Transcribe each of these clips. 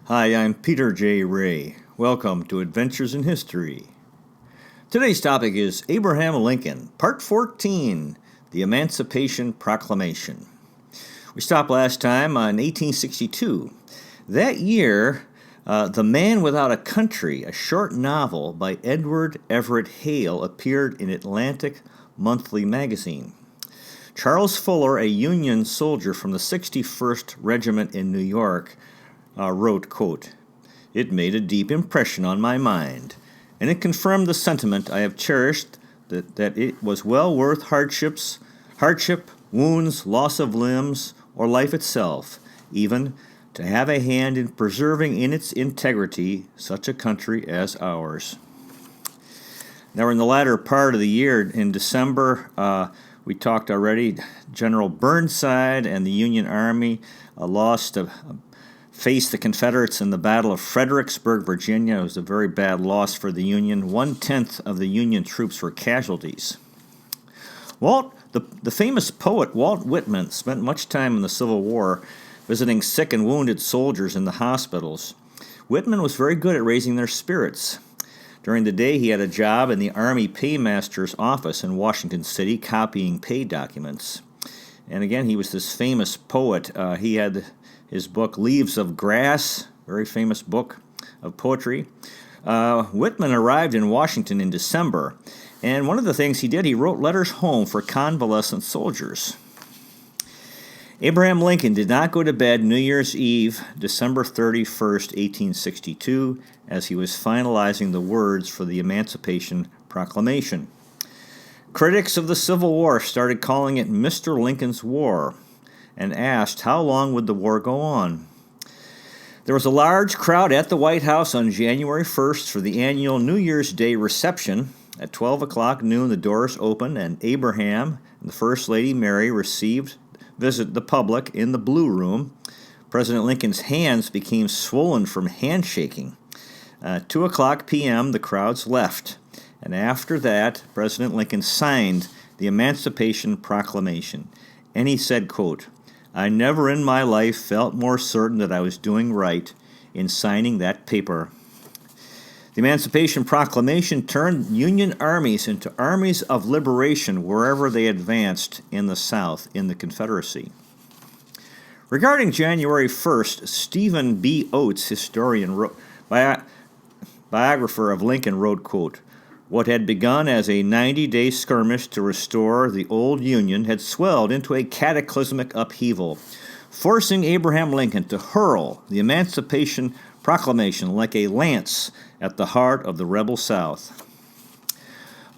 Hi, I'm Peter J. Ray. Welcome to Adventures in History. Today's topic is Abraham Lincoln, Part 14, the Emancipation Proclamation. We stopped last time on 1862. That year, The Man Without a Country, a short novel by Edward Everett Hale, appeared in Atlantic Monthly magazine. Charles Fuller, a Union soldier from the 61st Regiment in New York, wrote, quote, "It made a deep impression on my mind, and it confirmed the sentiment I have cherished that it was well worth hardship, wounds, loss of limbs, or life itself, even to have a hand in preserving in its integrity such a country as ours." Now, in the latter part of the year, in December, we talked already, General Burnside and the Union Army faced the Confederates in the Battle of Fredericksburg, Virginia. It was a very bad loss for the Union. 1/10 of the Union troops were casualties. The famous poet Walt Whitman spent much time in the Civil War visiting sick and wounded soldiers in the hospitals. Whitman was very good at raising their spirits. During the day, he had a job in the Army Paymaster's office in Washington City, copying pay documents. And again, he was this famous poet. He had his book, Leaves of Grass, very famous book of poetry. Whitman arrived in Washington in December, and one of the things he did, he wrote letters home for convalescent soldiers. Abraham Lincoln did not go to bed New Year's Eve, December 31st, 1862, as he was finalizing the words for the Emancipation Proclamation. Critics of the Civil War started calling it Mr. Lincoln's War, and asked how long would the war go on. There was a large crowd at the White House on January 1st for the annual New Year's Day reception. At 12 o'clock noon, the doors opened, and Abraham and the First Lady Mary visit the public in the Blue Room. President Lincoln's hands became swollen from handshaking. 2 o'clock p.m., the crowds left, and after that, President Lincoln signed the Emancipation Proclamation, and he said, quote, "I never in my life felt more certain that I was doing right in signing that paper." The Emancipation Proclamation turned Union armies into armies of liberation wherever they advanced in the South, in the Confederacy. Regarding January 1st, Stephen B. Oates, biographer of Lincoln, wrote, quote, "What had begun as a 90-day skirmish to restore the old Union had swelled into a cataclysmic upheaval, forcing Abraham Lincoln to hurl the Emancipation Proclamation like a lance at the heart of the rebel South."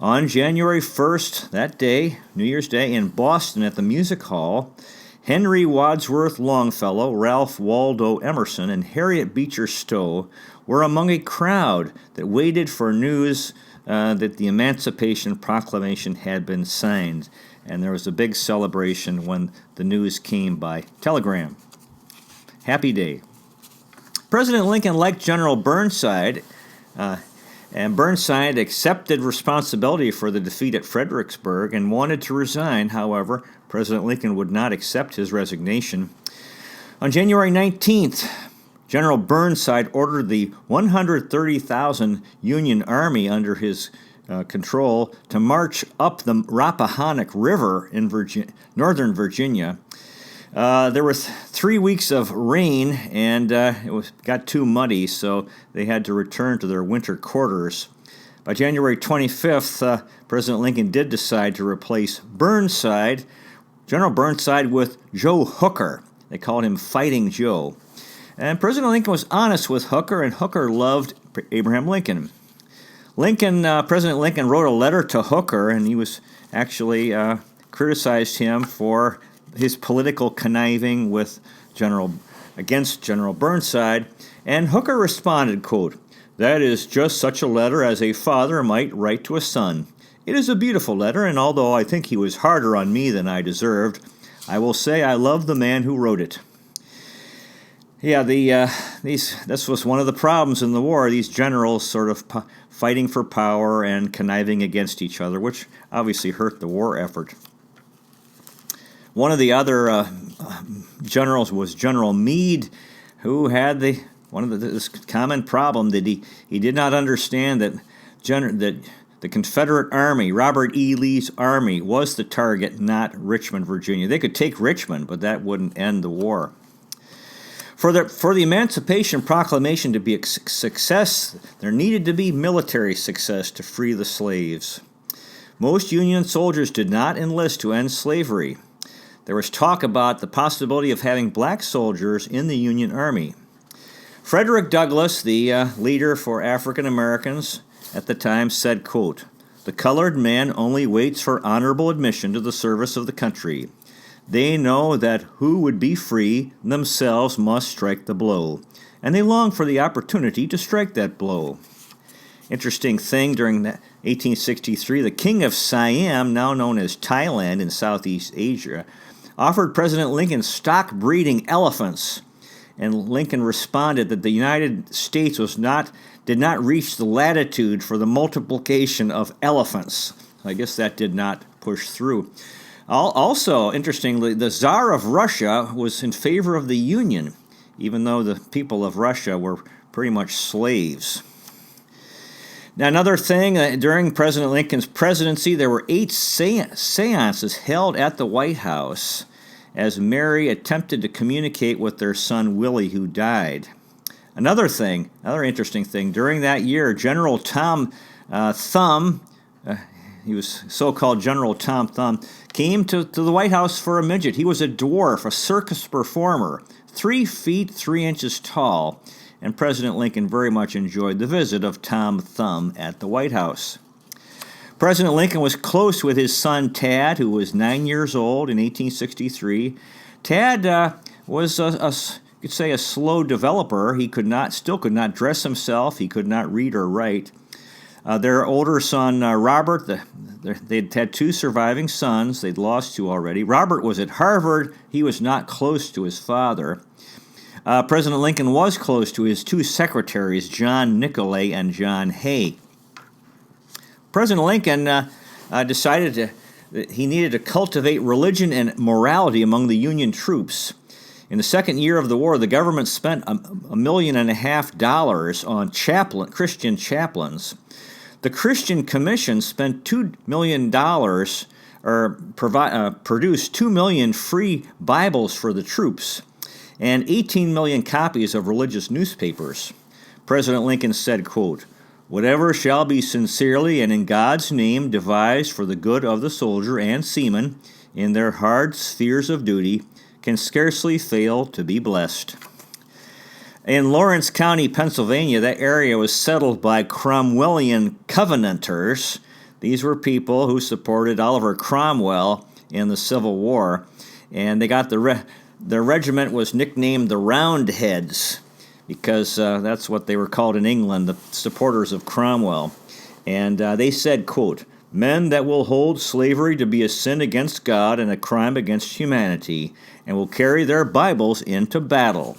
On January 1st, that day, New Year's Day, in Boston at the Music Hall, Henry Wadsworth Longfellow, Ralph Waldo Emerson, and Harriet Beecher Stowe were among a crowd that waited for news that the Emancipation Proclamation had been signed, and there was a big celebration when the news came by telegram. Happy day. President Lincoln liked General Burnside, and Burnside accepted responsibility for the defeat at Fredericksburg and wanted to resign. However, President Lincoln would not accept his resignation. On January 19th, General Burnside ordered the 130,000 Union Army under his control to march up the Rappahannock River in northern Virginia. There were 3 weeks of rain, and got too muddy, so they had to return to their winter quarters. By January 25th, President Lincoln did decide to replace General Burnside, with Joe Hooker. They called him Fighting Joe. And President Lincoln was honest with Hooker, and Hooker loved Abraham Lincoln. President Lincoln wrote a letter to Hooker, and he was actually criticized him for his political conniving against General Burnside. And Hooker responded, quote, "That is just such a letter as a father might write to a son. It is a beautiful letter, and although I think he was harder on me than I deserved, I will say I love the man who wrote it." Yeah, this was one of the problems in the war, these generals sort of fighting for power and conniving against each other, which obviously hurt the war effort. One of the other generals was General Mead, who had this common problem that he did not understand that the Confederate Army, Robert E. Lee's army, was the target, not Richmond, Virginia. They could take Richmond, but that wouldn't end the war. For the Emancipation Proclamation to be a success, there needed to be military success to free the slaves. Most Union soldiers did not enlist to end slavery. There was talk about the possibility of having black soldiers in the Union Army. Frederick Douglass, the leader for African Americans at the time, said, quote, "The colored man only waits for honorable admission to the service of the country. They know that who would be free themselves must strike the blow, and they long for the opportunity to strike that blow." Interesting thing, during 1863, the King of Siam, now known as Thailand in Southeast Asia, offered President Lincoln stock breeding elephants, and Lincoln responded that the United States did not reach the latitude for the multiplication of elephants. I guess that did not push through. Also, interestingly, the Tsar of Russia was in favor of the Union, even though the people of Russia were pretty much slaves. Now, another thing, during President Lincoln's presidency, there were 8 seances held at the White House as Mary attempted to communicate with their son Willie, who died. Another interesting thing, during that year, General Tom Thumb, he was so-called General Tom Thumb, came to the White House for a midget. He was a dwarf, a circus performer, 3 feet 3 inches tall, and President Lincoln very much enjoyed the visit of Tom Thumb at the White House. President Lincoln was close with his son Tad, who was 9 years old in 1863. Tad was you could say a slow developer. He still could not dress himself. He could not read or write. Their older son, Robert, they'd had 2 surviving sons. They'd lost 2 already. Robert was at Harvard. He was not close to his father. President Lincoln was close to his 2 secretaries, John Nicolay and John Hay. President Lincoln decided that he needed to cultivate religion and morality among the Union troops. In the second year of the war, the government spent $1.5 million on Christian chaplains. The Christian Commission spent $2 million, produced 2 million free Bibles for the troops, and 18 million copies of religious newspapers. President Lincoln said, quote, "Whatever shall be sincerely and in God's name devised for the good of the soldier and seaman in their hard spheres of duty can scarcely fail to be blessed." In Lawrence County, Pennsylvania, that area was settled by Cromwellian Covenanters. These were people who supported Oliver Cromwell in the Civil War, and they got their regiment was nicknamed the Roundheads because that's what they were called in England, the supporters of Cromwell. And they said, quote, "Men that will hold slavery to be a sin against God and a crime against humanity, and will carry their Bibles into battle."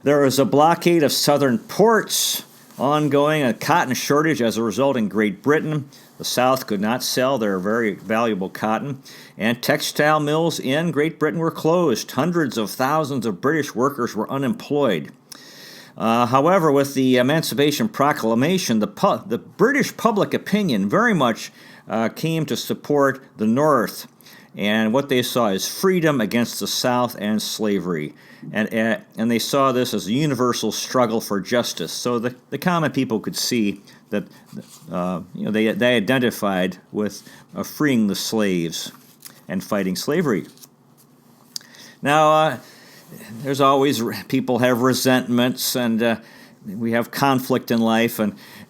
There was a blockade of southern ports ongoing, a cotton shortage as a result in Great Britain. The South could not sell their very valuable cotton, and textile mills in Great Britain were closed. Hundreds of thousands of British workers were unemployed. However, with the Emancipation Proclamation, the British public opinion very much came to support the North, and what they saw is freedom against the South and slavery. And they saw this as a universal struggle for justice. So the common people could see that they identified with freeing the slaves and fighting slavery. Now, there's always people have resentments, and we have conflict in life.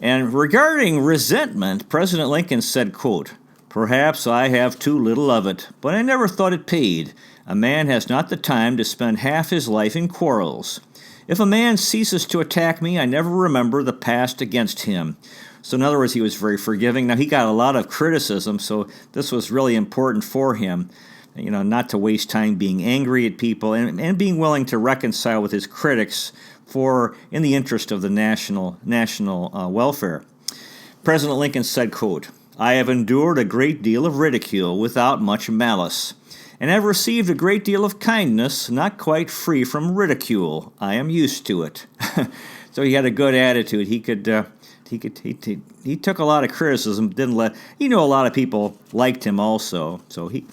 And regarding resentment, President Lincoln said, quote, "Perhaps I have too little of it, but I never thought it paid. A man has not the time to spend half his life in quarrels. If a man ceases to attack me, I never remember the past against him." So in other words, he was very forgiving. Now, he got a lot of criticism, so this was really important for him, not to waste time being angry at people and being willing to reconcile with his critics in the interest of the national welfare. President Lincoln said, quote, "I have endured a great deal of ridicule without much malice, and have received a great deal of kindness, not quite free from ridicule. I am used to it." So he had a good attitude. He took a lot of criticism. He knew a lot of people liked him also. So he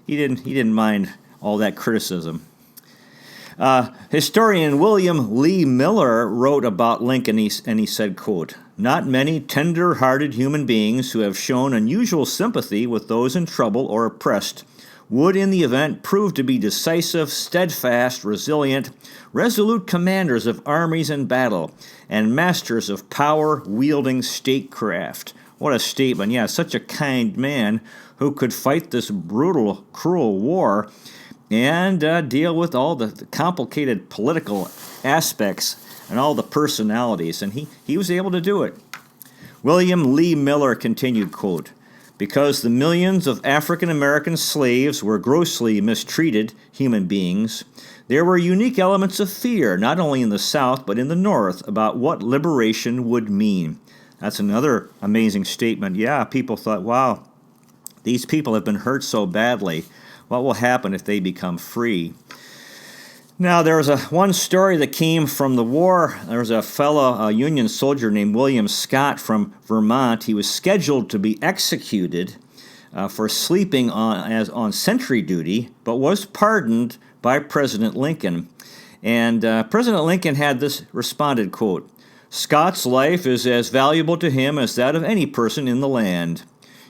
didn't mind all that criticism. Historian William Lee Miller wrote about Lincoln, and he said, quote, "Not many tender-hearted human beings who have shown unusual sympathy with those in trouble or oppressed would in the event prove to be decisive, steadfast, resilient, resolute commanders of armies in battle, and masters of power-wielding statecraft." What a statement. Yeah, such a kind man who could fight this brutal, cruel war and deal with all the complicated political aspects and all the personalities, and he was able to do it. William Lee Miller continued, quote, "Because the millions of African-American slaves were grossly mistreated human beings, there were unique elements of fear, not only in the South but in the North, about what liberation would mean." That's another amazing statement. Yeah, people thought, wow, these people have been hurt so badly. What will happen if they become free? Now, there was one story that came from the war. There was a Union soldier named William Scott from Vermont. He was scheduled to be executed for sleeping on sentry duty, but was pardoned by President Lincoln. And President Lincoln had this responded, quote, "Scott's life is as valuable to him as that of any person in the land.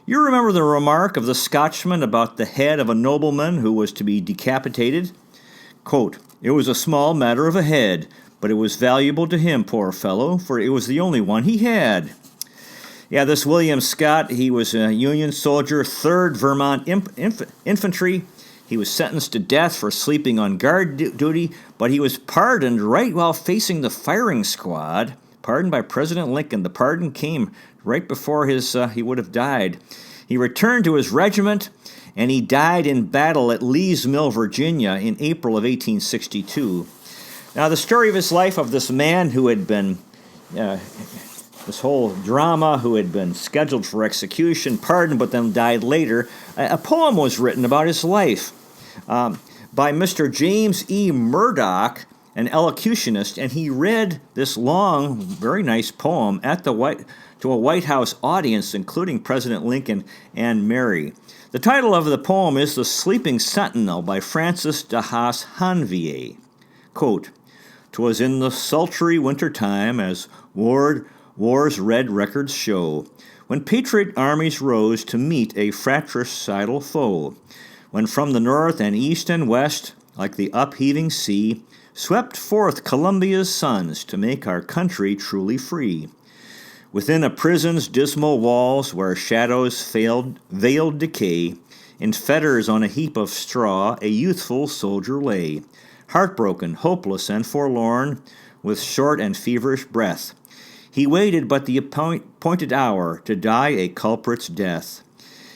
You remember the remark of the Scotchman about the head of a nobleman who was to be decapitated? Quote, It was a small matter of a head, but it was valuable to him, poor fellow, for it was the only one he had." Yeah, this William Scott, he was a Union soldier, 3rd Vermont Infantry. He was sentenced to death for sleeping on guard duty, but he was pardoned right while facing the firing squad, pardoned by President Lincoln. The pardon came right before he would have died. He returned to his regiment, and he died in battle at Lee's Mill, Virginia, in April of 1862. Now, the story of his life, of this man who had been, this whole drama, who had been scheduled for execution, pardoned, but then died later, a poem was written about his life by Mr. James E. Murdoch, an elocutionist, and he read this long, very nice poem to a White House audience, including President Lincoln and Mary. The title of the poem is The Sleeping Sentinel by Francis de Haas Hanvier. Quote, "'Twas in the sultry winter time, as war's red records show, when patriot armies rose to meet a fratricidal foe, when from the north and east and west, like the upheaving sea, swept forth Columbia's sons to make our country truly free. Within a prison's dismal walls, where shadows veiled decay, in fetters on a heap of straw, a youthful soldier lay, heartbroken, hopeless, and forlorn, with short and feverish breath. He waited but the appointed hour to die a culprit's death.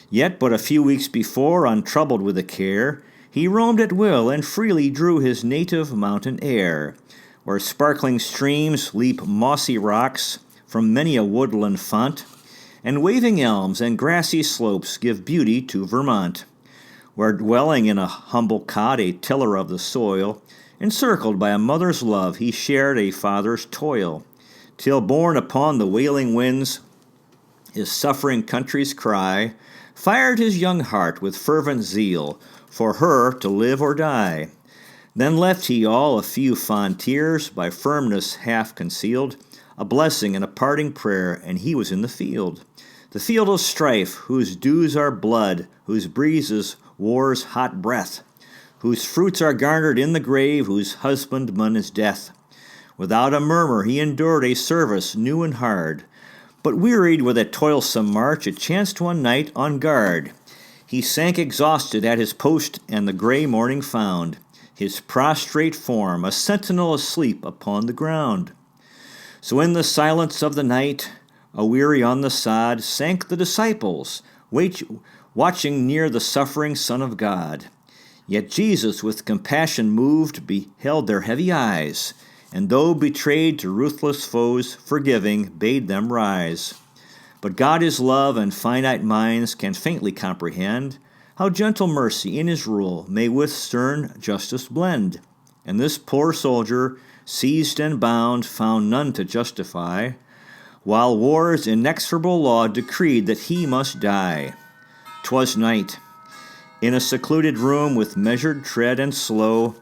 Yet but a few weeks before, untroubled with a care, he roamed at will and freely drew his native mountain air, where sparkling streams leap mossy rocks from many a woodland font, and waving elms and grassy slopes give beauty to Vermont, where dwelling in a humble cot, a tiller of the soil, encircled by a mother's love, he shared a father's toil, till borne upon the wailing winds, his suffering country's cry fired his young heart with fervent zeal for her to live or die. Then left he all a few fond tears, by firmness half concealed, a blessing and a parting prayer, and he was in the field of strife, whose dews are blood, whose breezes war's hot breath, whose fruits are garnered in the grave, whose husbandman is death. Without a murmur he endured a service new and hard, but wearied with a toilsome march, it chanced one night on guard. He sank exhausted at his post, and the gray morning found his prostrate form, a sentinel asleep upon the ground. So in the silence of the night, aweary on the sod, sank the disciples, watching near the suffering Son of God. Yet Jesus, with compassion moved, beheld their heavy eyes, and though betrayed to ruthless foes, forgiving, bade them rise. But God is love, and finite minds can faintly comprehend How gentle mercy in his rule may with stern justice blend. And this poor soldier, seized and bound, found none to justify, while war's inexorable law decreed that he must die. 'Twas night. In a secluded room with measured tread and slow,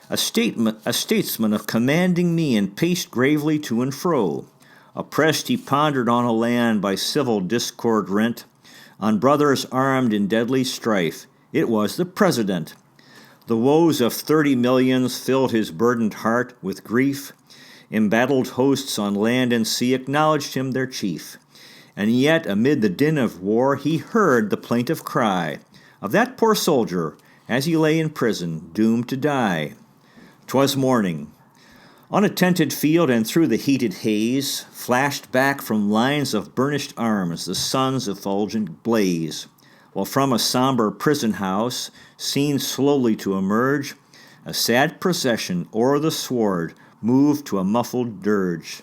a statesman of commanding mien paced gravely to and fro. Oppressed he pondered on a land by civil discord rent, on brothers armed in deadly strife. It was the President. The woes of 30 millions filled his burdened heart with grief. Embattled hosts on land and sea acknowledged him their chief. And yet, amid the din of war, he heard the plaintive cry of that poor soldier as he lay in prison, doomed to die. 'Twas morning. On a tented field and through the heated haze, flashed back from lines of burnished arms the sun's effulgent blaze, while from a somber prison house, seen slowly to emerge, a sad procession o'er the sward moved to a muffled dirge.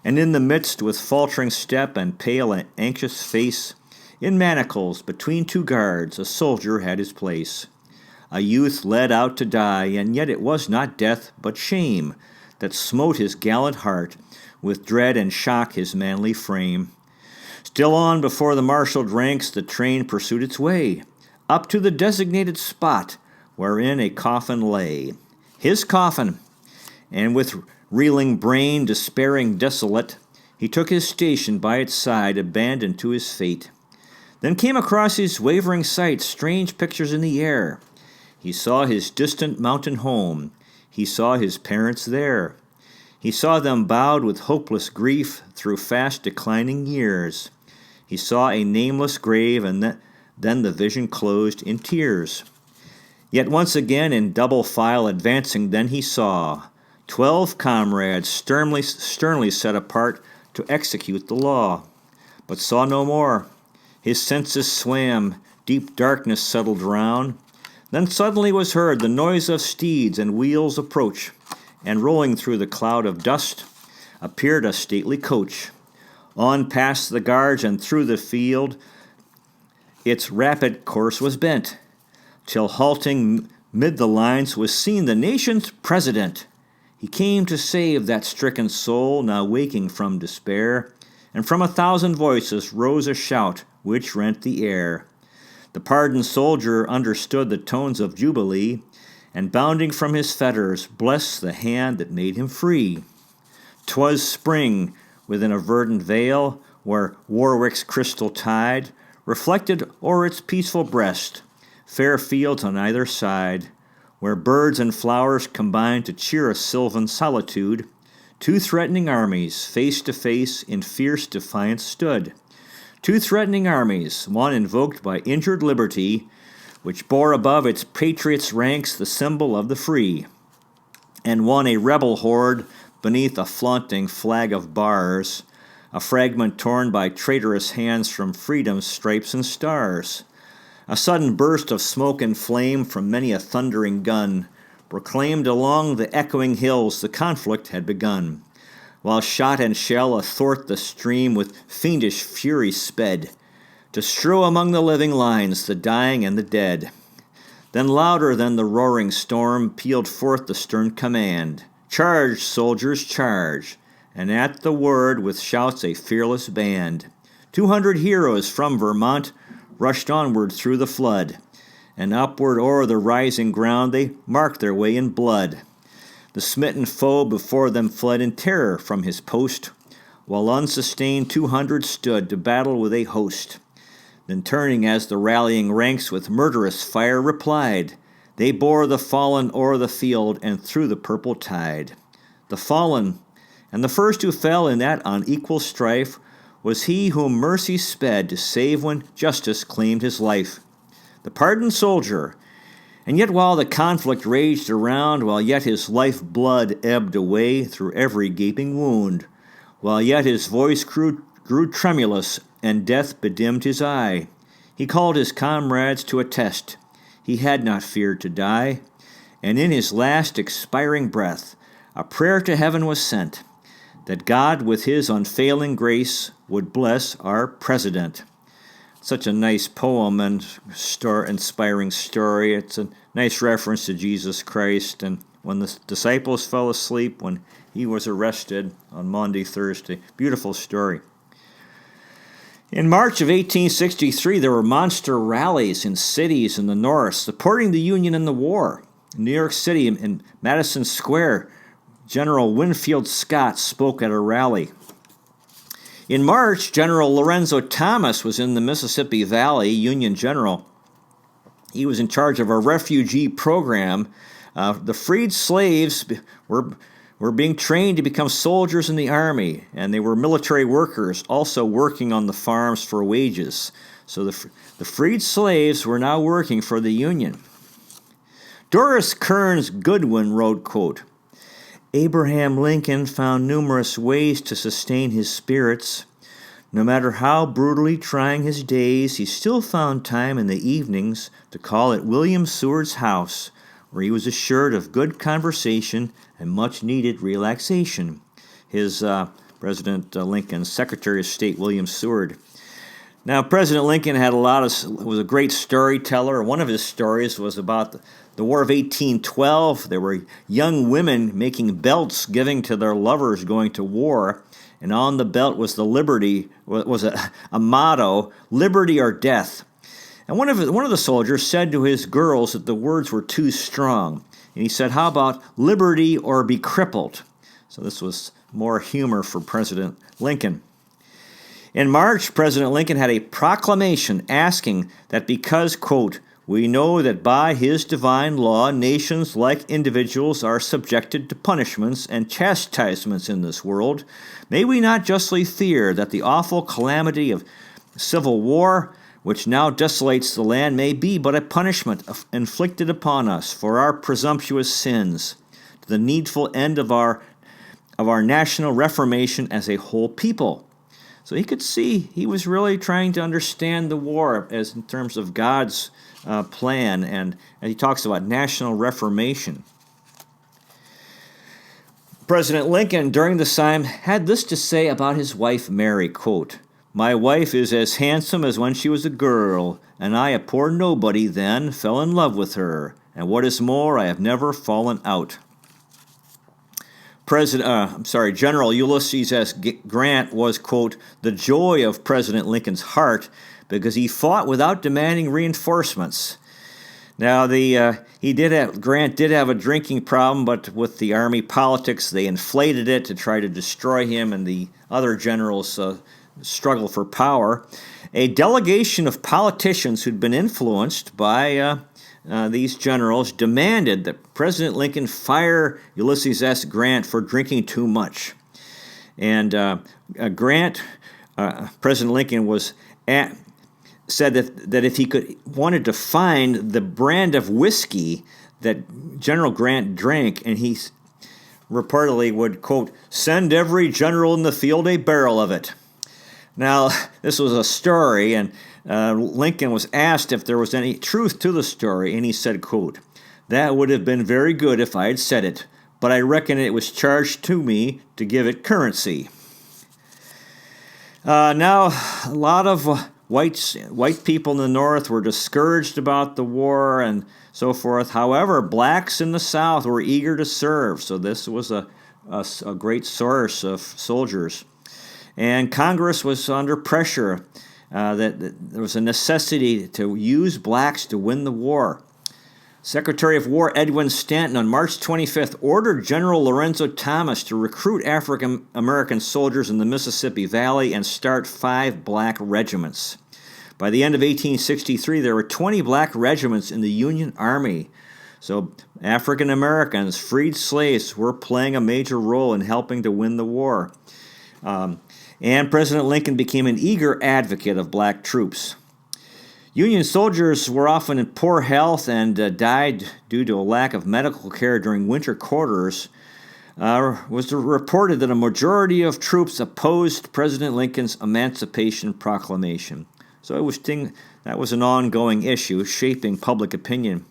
And in the midst, with faltering step and pale and anxious face, in manacles between two guards, a soldier had his place. A youth led out to die, and yet it was not death, but shame, that smote his gallant heart, with dread and shock his manly frame. Still on before the marshaled ranks the train pursued its way, up to the designated spot wherein a coffin lay. His coffin, and with reeling brain, despairing, desolate, he took his station by its side, abandoned to his fate. Then came across his wavering sight strange pictures in the air. He saw his distant mountain home. He saw his parents there. He saw them bowed with hopeless grief through fast declining years. He saw a nameless grave, and then the vision closed in tears. Yet once again in double file advancing then he saw 12 comrades sternly set apart to execute the law, but saw no more. His senses swam, deep darkness settled round. Then suddenly was heard the noise of steeds and wheels approach, and rolling through the cloud of dust appeared a stately coach. On past the guards and through the field its rapid course was bent, till halting mid the lines was seen the nation's president. He came to save that stricken soul now waking from despair, and from 1,000 voices rose a shout which rent the air. The pardoned soldier understood the tones of jubilee, and bounding from his fetters, blessed the hand that made him free. 'Twas spring within a verdant vale, where Warwick's crystal tide reflected o'er its peaceful breast fair fields on either side, where birds and flowers combined to cheer a sylvan solitude. 2 threatening armies, face to face, in fierce defiance stood. 2 threatening armies, one invoked by injured liberty, which bore above its patriots' ranks the symbol of the free, and one a rebel horde beneath a flaunting flag of bars, a fragment torn by traitorous hands from freedom's stripes and stars. A sudden burst of smoke and flame from many a thundering gun proclaimed along the echoing hills the conflict had begun, while shot and shell athwart the stream with fiendish fury sped, to strew among the living lines the dying and the dead. Then louder than the roaring storm pealed forth the stern command, "Charge, soldiers, charge!" And at the word with shouts a fearless band, 200 heroes from Vermont rushed onward through the flood, and upward o'er the rising ground they marked their way in blood. The smitten foe before them fled in terror from his post, while unsustained 200 stood to battle with a host. Then turning as the rallying ranks with murderous fire replied, they bore the fallen o'er the field and through the purple tide. The fallen, and the first who fell in that unequal strife, was he whom mercy sped to save when justice claimed his life. The pardoned soldier. And yet while the conflict raged around, while yet his life blood ebbed away through every gaping wound, while yet his voice grew tremulous and death bedimmed his eye, he called his comrades to a test. He had not feared to die, and in his last expiring breath a prayer to heaven was sent, that God with his unfailing grace would bless our president. such a nice poem and inspiring story. It's a nice reference to Jesus Christ and when the disciples fell asleep, when he was arrested on Maundy Thursday. Beautiful story. In March of 1863, there were monster rallies in cities in the North supporting the Union in the war. In New York City, in Madison Square, General Winfield Scott spoke at a rally. In March, General Lorenzo Thomas was in the Mississippi Valley, Union general. He was in charge of a refugee program. The freed slaves were being trained to become soldiers in the army, and they were military workers also working on the farms for wages. So the freed slaves were now working for the Union. Doris Kearns Goodwin wrote, quote, Abraham Lincoln found numerous ways to sustain his spirits. No matter how brutally trying his days, he still found time in the evenings to call at William Seward's house, where he was assured of good conversation and much-needed relaxation. His President Lincoln's Secretary of State, William Seward. Now, President Lincoln was a great storyteller. One of his stories was about the War of 1812. There were young women making belts giving to their lovers going to war, and on the belt was a motto, liberty or death. And one of the soldiers said to his girls that the words were too strong. And he said, how about liberty or be crippled? So this was more humor for President Lincoln. In March, President Lincoln had a proclamation asking that because, quote, we know that by his divine law, nations like individuals are subjected to punishments and chastisements in this world, may we not justly fear that the awful calamity of civil war, which now desolates the land, may be but a punishment inflicted upon us for our presumptuous sins, to the needful end of our national reformation as a whole people. So he could see he was really trying to understand the war as in terms of God's plan, and he talks about national reformation. President Lincoln, during this time, had this to say about his wife Mary, quote, my wife is as handsome as when she was a girl, and I, a poor nobody then, fell in love with her, and what is more, I have never fallen out. General Ulysses S. Grant was, quote, the joy of President Lincoln's heart because he fought without demanding reinforcements. Now, Grant did have a drinking problem, but with the Army politics, they inflated it to try to destroy him and the other generals' struggle for power. A delegation of politicians who'd been influenced by these generals demanded that President Lincoln fire Ulysses S. Grant for drinking too much. And President Lincoln said that if he wanted to find the brand of whiskey that General Grant drank, and he reportedly would, quote, send every general in the field a barrel of it. Now, this was a story, and Lincoln was asked if there was any truth to the story, and he said, quote, that would have been very good if I had said it, but I reckon it was charged to me to give it currency. Now, a lot of white people in the North were discouraged about the war and so forth. However, blacks in the South were eager to serve, so this was a great source of soldiers. And Congress was under pressure that there was a necessity to use blacks to win the war. Secretary of War Edwin Stanton on March 25th ordered General Lorenzo Thomas to recruit African American soldiers in the Mississippi Valley and start 5 black regiments. By the end of 1863, there were 20 black regiments in the Union Army. So African Americans, freed slaves, were playing a major role in helping to win the war. And President Lincoln became an eager advocate of black troops. Union soldiers were often in poor health and died due to a lack of medical care during winter quarters. Was reported that a majority of troops opposed President Lincoln's Emancipation Proclamation. So that was an ongoing issue, shaping public opinion.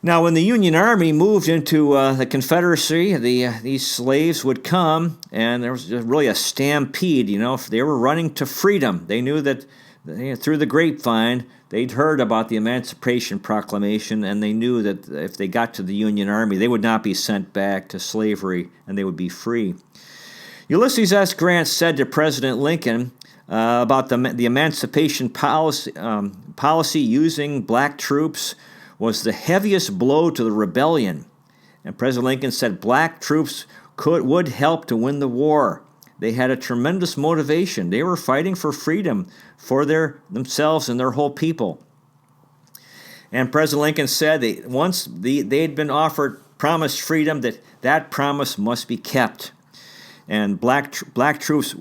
Now, when the Union Army moved into the Confederacy, these slaves would come, and there was really a stampede. They were running to freedom. They knew that through the grapevine, they'd heard about the Emancipation Proclamation, and they knew that if they got to the Union Army, they would not be sent back to slavery, and they would be free. Ulysses S. Grant said to President Lincoln about the emancipation policy using black troops was the heaviest blow to the rebellion. And President Lincoln said black troops would help to win the war. They had a tremendous motivation. They were fighting for freedom for themselves and their whole people. And President Lincoln said once they'd been promised freedom, that promise must be kept. And black troops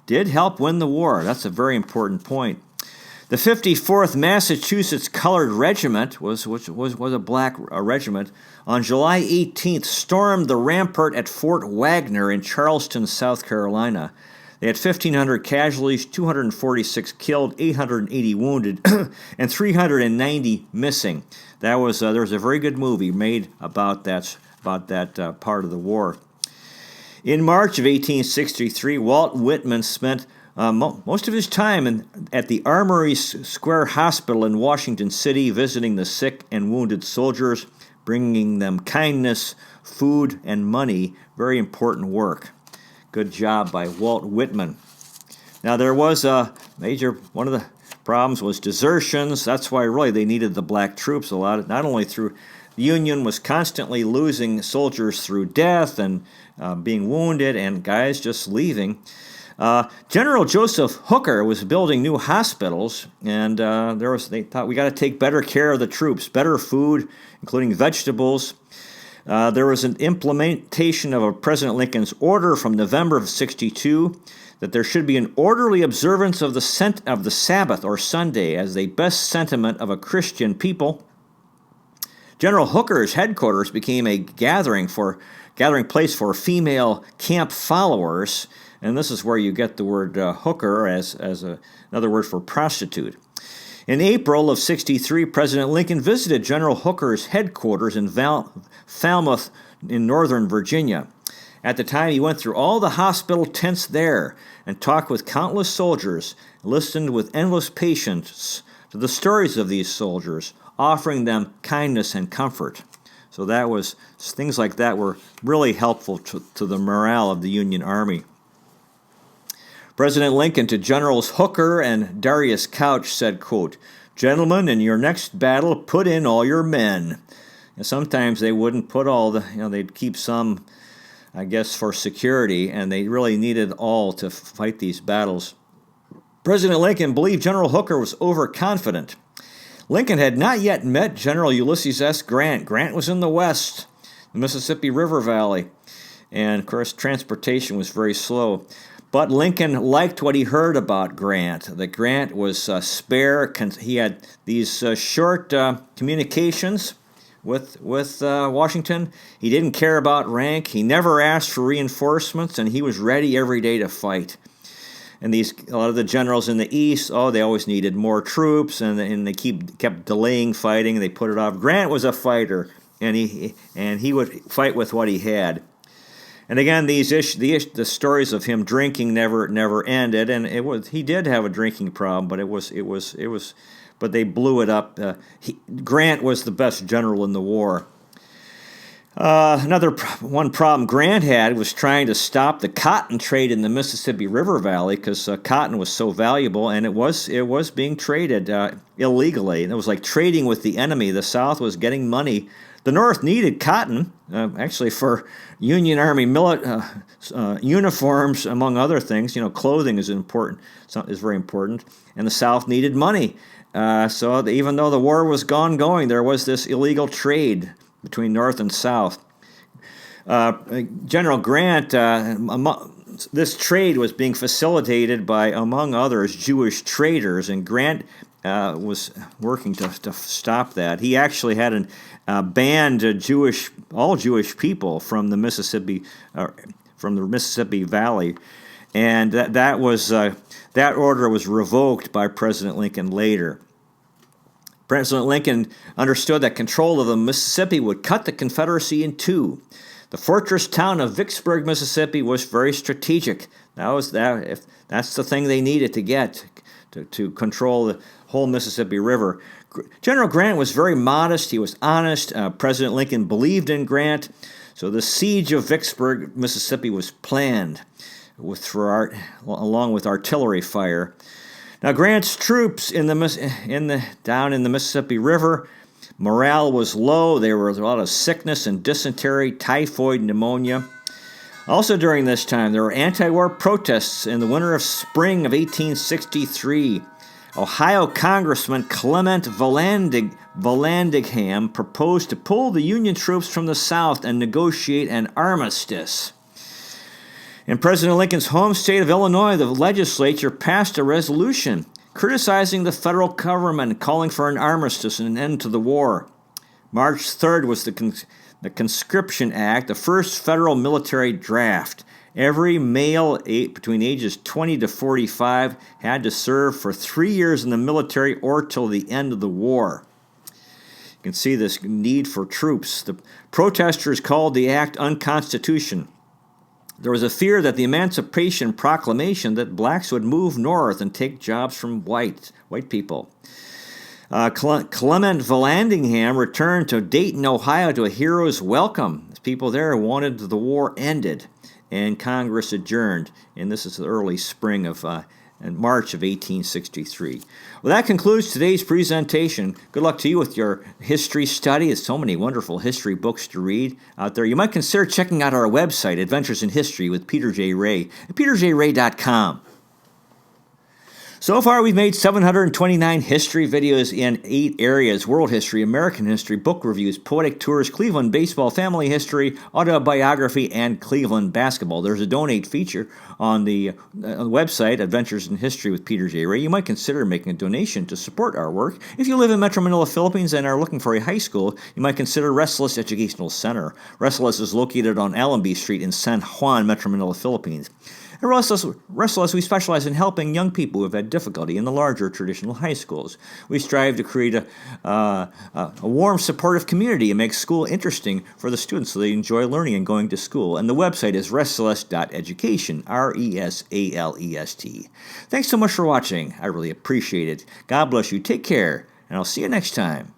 did help win the war. That's a very important point. The 54th Massachusetts Colored Regiment, which was a black regiment, on July 18th stormed the rampart at Fort Wagner in Charleston, South Carolina. They had 1,500 casualties, 246 killed, 880 wounded, and 390 missing. There was a very good movie made about that part of the war. In March of 1863, Walt Whitman spent most of his time at the Armory Square Hospital in Washington City, visiting the sick and wounded soldiers, bringing them kindness, food, and money. Very important work. Good job by Walt Whitman. Now, there was one of the problems was desertions. That's why really they needed the black troops a lot. Not only through the Union was constantly losing soldiers through death and being wounded, and guys just leaving. General Joseph Hooker was building new hospitals, and they thought we got to take better care of the troops, better food, including vegetables. There was an implementation of President Lincoln's order from November of '62 that there should be an orderly observance of the Sabbath or Sunday as the best sentiment of a Christian people. General Hooker's headquarters became a gathering place for female camp followers. And this is where you get the word hooker as another word for prostitute. In April of '63, President Lincoln visited General Hooker's headquarters in Falmouth in northern Virginia. At the time, he went through all the hospital tents there and talked with countless soldiers, listened with endless patience to the stories of these soldiers, offering them kindness and comfort. So things like that were really helpful to the morale of the Union Army. President Lincoln to Generals Hooker and Darius Couch said, quote, "Gentlemen, in your next battle, put in all your men." And sometimes they wouldn't put they'd keep some, I guess, for security, and they really needed all to fight these battles. President Lincoln believed General Hooker was overconfident. Lincoln had not yet met General Ulysses S. Grant. Grant was in the West, the Mississippi River Valley, and, of course, transportation was very slow. But Lincoln liked what he heard about Grant. That Grant was spare. He had these short communications with Washington. He didn't care about rank. He never asked for reinforcements, and he was ready every day to fight. And a lot of the generals in the East, they always needed more troops, and they kept delaying fighting. They put it off. Grant was a fighter, and he would fight with what he had. And again, the stories of him drinking never ended, and he did have a drinking problem, but they blew it up. Grant was the best general in the war. One problem Grant had was trying to stop the cotton trade in the Mississippi River Valley, because cotton was so valuable, and it was being traded illegally. And it was like trading with the enemy. The South was getting money. The North needed cotton, actually, for Union Army uniforms, among other things. Clothing is very important, and the South needed money. So even though the war was going, there was this illegal trade between North and South. General Grant, this trade was being facilitated by, among others, Jewish traders, and Grant was working to stop that. He actually had banned all Jewish people from the Mississippi Valley, and that order was revoked by President Lincoln later. President Lincoln understood that control of the Mississippi would cut the Confederacy in two. The fortress town of Vicksburg, Mississippi, was very strategic. That's the thing they needed to get to control the whole Mississippi River. General Grant was very modest. He was honest. President Lincoln believed in Grant. So the siege of Vicksburg, Mississippi, was planned along with artillery fire. Now, Grant's troops down in the Mississippi River, morale was low. There was a lot of sickness and dysentery, typhoid, pneumonia. Also during this time, there were anti-war protests in the winter of spring of 1863. Ohio Congressman Clement Vallandigham proposed to pull the Union troops from the South and negotiate an armistice. In President Lincoln's home state of Illinois, the legislature passed a resolution criticizing the federal government, calling for an armistice and an end to the war. March 3rd was the Conscription Act, the first federal military draft. Every male between ages 20 to 45 had to serve for 3 years in the military or till the end of the war. You can see this need for troops. The protesters called the act unconstitutional. There was a fear that the Emancipation Proclamation that blacks would move north and take jobs from white people. Clement Vallandigham returned to Dayton, Ohio to a hero's welcome. People there wanted the war ended, and Congress adjourned. And this is the early spring of March of 1863. Well, that concludes today's presentation. Good luck to you with your history study. There's so many wonderful history books to read out there. You might consider checking out our website, Adventures in History with Peter J. Ray, at peterjray.com. So far, we've made 729 history videos in 8 areas: world history, American history, book reviews, poetic tours, Cleveland baseball, family history, autobiography, and Cleveland basketball. There's a donate feature on the website, Adventures in History with Peter J. Ray. You might consider making a donation to support our work. If you live in Metro Manila, Philippines, and are looking for a high school, you might consider Restless Educational Center. Restless is located on Allenby Street in San Juan, Metro Manila, Philippines. At Restless, we specialize in helping young people who have had difficulty in the larger traditional high schools. We strive to create a warm, supportive community and make school interesting for the students so they enjoy learning and going to school. And the website is restless.education, RESALEST. Thanks so much for watching. I really appreciate it. God bless you. Take care, and I'll see you next time.